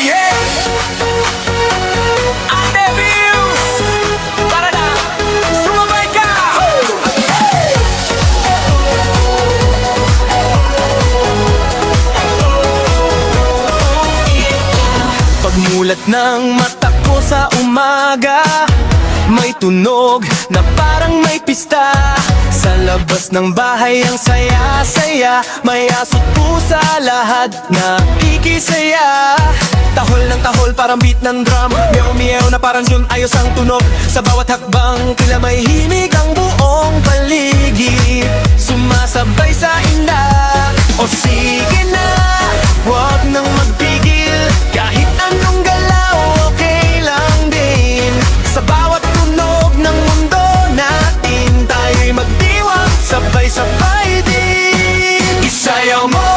yeah. Ate Views, para na, sumabay ka. Pagmulat ng mata ko sa umaga, may tunog na parang may pista. Sa labas ng bahay ang saya-saya, may aso't pusa, lahat nakikisaya. Tahol ng tahol parang beat ng drum, meow-meow na parang yun ayos ang tunog. Sa bawat hakbang tila may himig ang buong paligid, sumasabay sa inda. O sige na, wag nang magpigil, kahit anong galaw okay lang din. Sa bawat tunog ng mundo natin, tayo'y magdiwang, sabay-sabay din. Isayaw mo,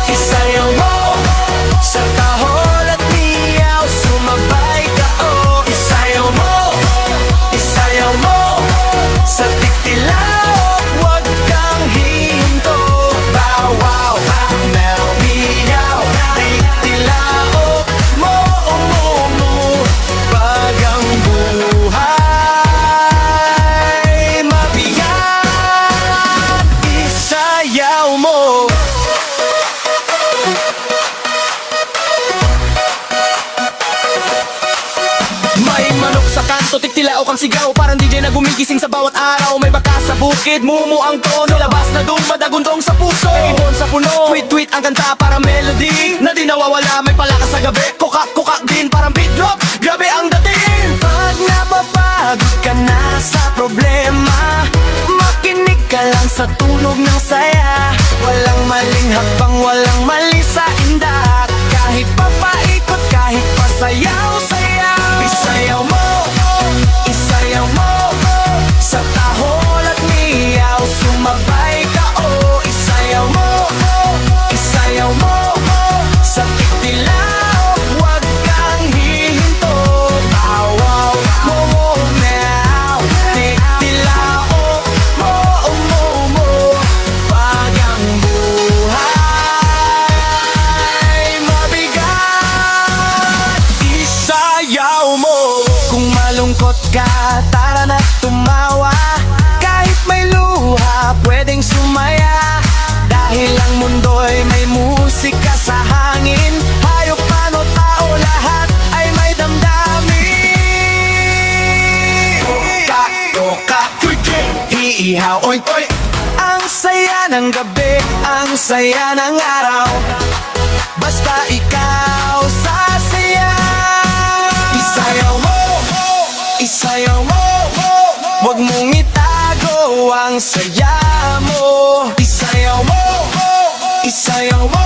isayaw mo, sa tahol at miyaw, sumabay ka oh. Isayaw mo, isayaw mo, sa tiktilaw, wag kang hihinto. Bow wow, meow miyaw, tiktilaw mo, pag ang buhay mabigat, isayaw mo. May manok sa kanto, tiktilaok ang sigaw, parang DJ na gumigising sa bawat araw. May baka sa bukid, mumu ang tono, labas na dumadaguntong sa puso. May ibon sa puno, tweet-tweet ang kanta, para melody na di nawawala. May palakas sa gabi, kukak-kukak din, parang beat drop, grabe ang dating. Pag napapagod ka na sa problema, makinig ka lang sa tunog ng saya. Walang maling hakbang, walang mali sa inda, kahit papaikot, kahit pasayaw-sayaw. Isayaw mo, isayaw mo, sa tahol at miyaw, sumabay ka oh. Isayaw mo, isayaw mo, sa tiktilaw, wag kang hihinto. Bow wow, mo, meow, tiktilaw mo, pag ang buhay mabigat, isayaw mo. Kung malungkot ka, tara na tumawa, kahit may luha, pwedeng sumaya. Dahil ang mundo'y may musika sa hangin, hayop man o tao, lahat ay may damdamin. Toka, hiihaw, oy, oy. Ang saya ng gabi, ang saya ng araw, basta ikaw sasaya. Isayaw mo, isayaw mo, wag mong itago ang saya mo. Isayaw mo, isayaw mo,